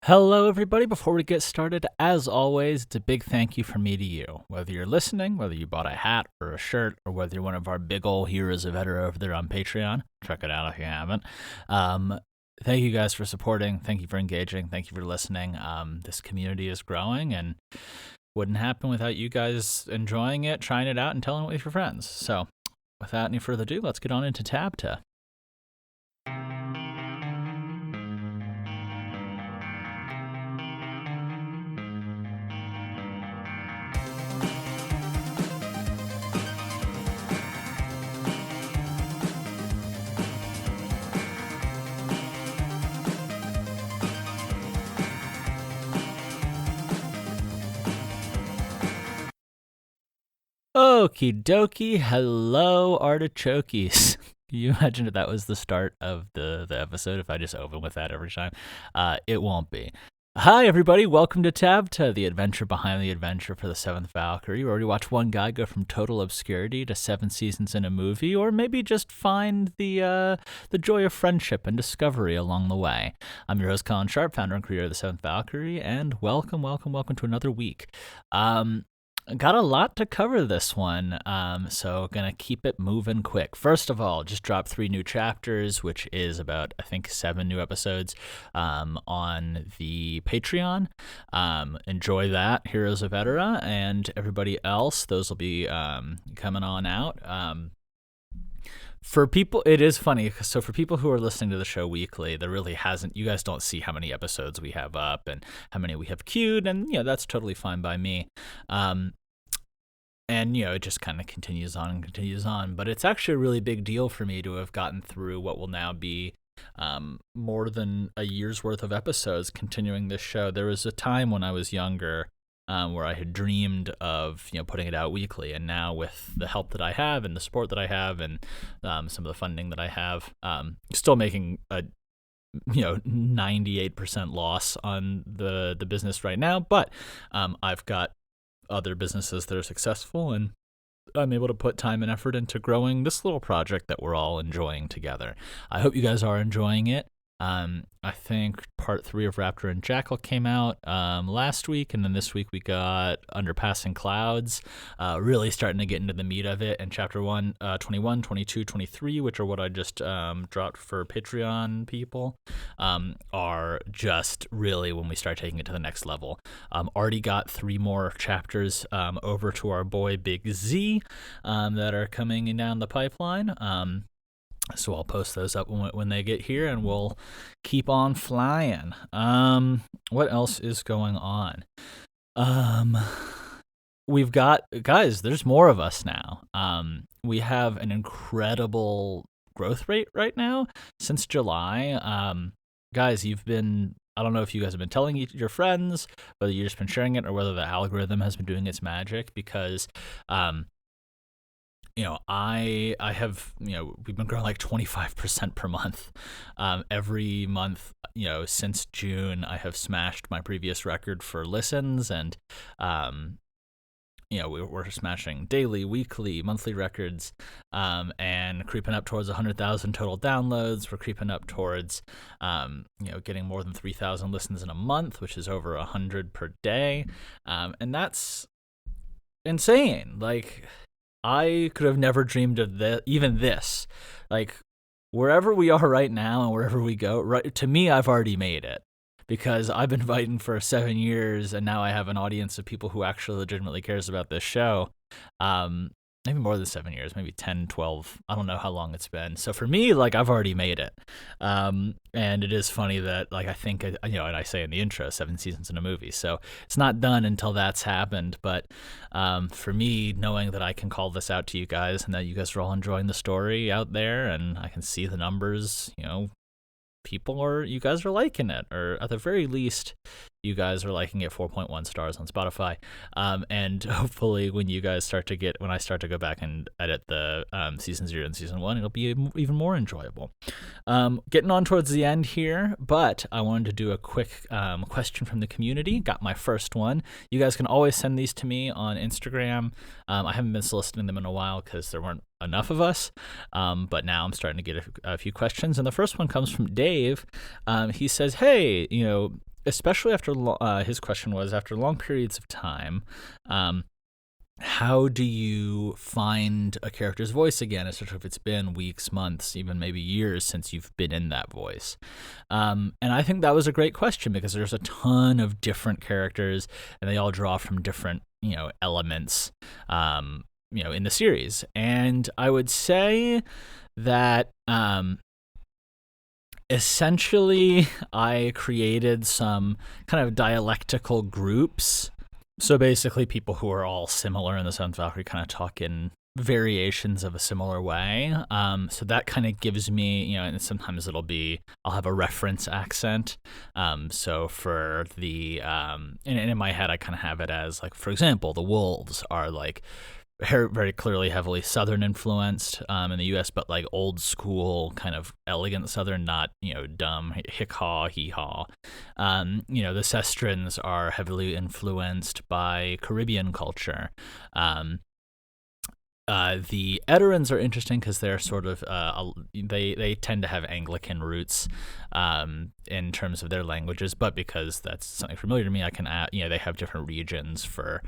Hello, everybody. Before we get started, as always, it's a big thank you from me to you. Whether you're listening, whether you bought a hat or a shirt, or whether you're one of our big ol' heroes of Edera over there on Patreon, check it out if you haven't. Thank you guys for supporting. Thank you for engaging. Thank you for listening. This community is growing and wouldn't happen without you guys enjoying it, trying it out, and telling it with your friends. So, without any further ado, let's get on into TABTA. Okie dokie. Hello, artichokes. Can you imagine if that was the start of the episode, if I just open with that every time? It won't be. Hi, everybody. Welcome to TABTA, the adventure behind the adventure for the Seventh Valkyrie, where we watch one guy go from total obscurity to 7 seasons in a movie, or maybe just find the joy of friendship and discovery along the way. I'm your host, Colin Sharp, founder and creator of the Seventh Valkyrie, and welcome to another week. Got a lot to cover this one, so gonna keep it moving quick. First of all, just dropped 3 new chapters, which is about, I think, 7 new episodes on the Patreon. Enjoy that, Heroes of Edera, and everybody else. Those will be coming on out. For people, it is funny. So for people who are listening to the show weekly, there really hasn't, you guys don't see how many episodes we have up and how many we have queued. And, that's totally fine by me. And, it just kind of continues on and continues on. But it's actually a really big deal for me to have gotten through what will now be more than a year's worth of episodes continuing this show. There was a time when I was younger where I had dreamed of, putting it out weekly. And now with the help that I have and the support that I have and some of the funding that I have, still making a 98% loss on the business right now. But I've got other businesses that are successful, and I'm able to put time and effort into growing this little project that we're all enjoying together. I hope you guys are enjoying it. I think part 3 of Raptor and Jackal came out last week, and then this week we got Under Passing Clouds, really starting to get into the meat of it. And chapter 1, 21, 22, 23, which are what I just dropped for Patreon people, are just really when we start taking it to the next level. Already got 3 more chapters over to our boy Big Z that are coming in down the pipeline. So I'll post those up when they get here, and we'll keep on flying. What else is going on? We've got, guys, there's more of us now. We have an incredible growth rate right now since July. Guys, I don't know if you guys have been telling your friends, whether you've just been sharing it, or whether the algorithm has been doing its magic, because I have, we've been growing like 25% per month. Every month, since June, I have smashed my previous record for listens, and, we're smashing daily, weekly, monthly records, and creeping up towards 100,000 total downloads. We're creeping up towards, getting more than 3,000 listens in a month, which is over 100 per day. And that's insane. Like, I could have never dreamed of even this. Like, wherever we are right now and wherever we go, right, to me, I've already made it, because I've been fighting for 7 years, and now I have an audience of people who actually legitimately cares about this show. Maybe more than 7 years, maybe 10, 12. I don't know how long it's been. So for me, like, I've already made it. And it is funny that, like, I think, and I say in the intro, 7 seasons in a movie. So it's not done until that's happened. But for me, knowing that I can call this out to you guys, and that you guys are all enjoying the story out there, and I can see the numbers, you guys are liking it, or at the very least, you guys are liking it. 4.1 stars on Spotify. And hopefully when I start to go back and edit the season 0 and season 1, it'll be even more enjoyable. Getting on towards the end here, but I wanted to do a quick question from the community. Got my first one. You guys can always send these to me on Instagram. I haven't been soliciting them in a while because there weren't enough of us, but now I'm starting to get a few questions. And the first one comes from Dave. He says, hey, especially after his question was, after long periods of time, how do you find a character's voice again, especially if it's been weeks, months, even maybe years since you've been in that voice? And I think that was a great question, because there's a ton of different characters, and they all draw from different, elements, in the series. And I would say that essentially I created some kind of dialectical groups. So basically people who are all similar in the Seventh Valkyrie kind of talk in variations of a similar way. So that kind of gives me, and sometimes I'll have a reference accent. So for the, and in my head I kind of have it as, like, for example, the wolves are like very clearly heavily Southern influenced in the U.S., but like old school kind of elegant Southern, not dumb hick-haw, hee-haw. The Sestrans are heavily influenced by Caribbean culture. The Eterans are interesting because they're sort of they tend to have Anglican roots in terms of their languages, but because that's something familiar to me, I can add, they have different regions for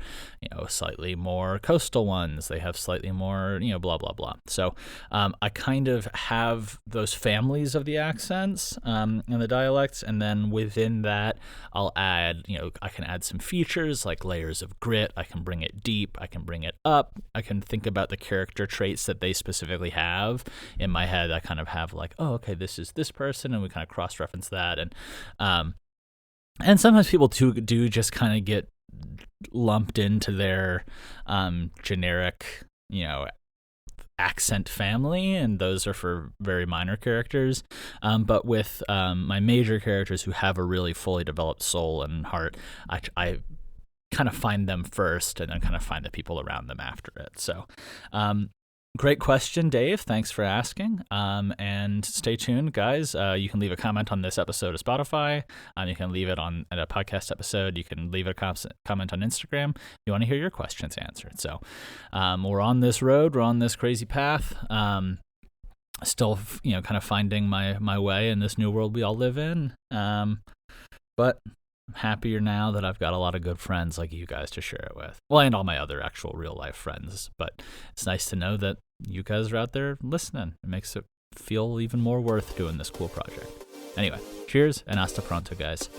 slightly more coastal ones. They have slightly more blah blah blah. So I kind of have those families of the accents and the dialects, and then within that I'll add I can add some features like layers of grit. I can bring it deep. I can bring it up. I can think about the character traits that they specifically have. In my head I kind of have like, oh, okay, this is this person, and we kind of cross-reference that. And sometimes people do just kind of get lumped into their generic accent family, and those are for very minor characters. But with my major characters who have a really fully developed soul and heart, I kind of find them first, and then kind of find the people around them after it. So great question, Dave. Thanks for asking. And stay tuned, guys. You can leave a comment on this episode of Spotify. You can leave it on a podcast episode. You can leave a comment on Instagram. You want to hear your questions answered. So we're on this road. We're on this crazy path. Still, kind of finding my way in this new world we all live in. But I'm happier now that I've got a lot of good friends like you guys to share it with. Well, and all my other actual real life friends. But it's nice to know that you guys are out there listening. It makes it feel even more worth doing this cool project. Anyway, cheers and hasta pronto, guys.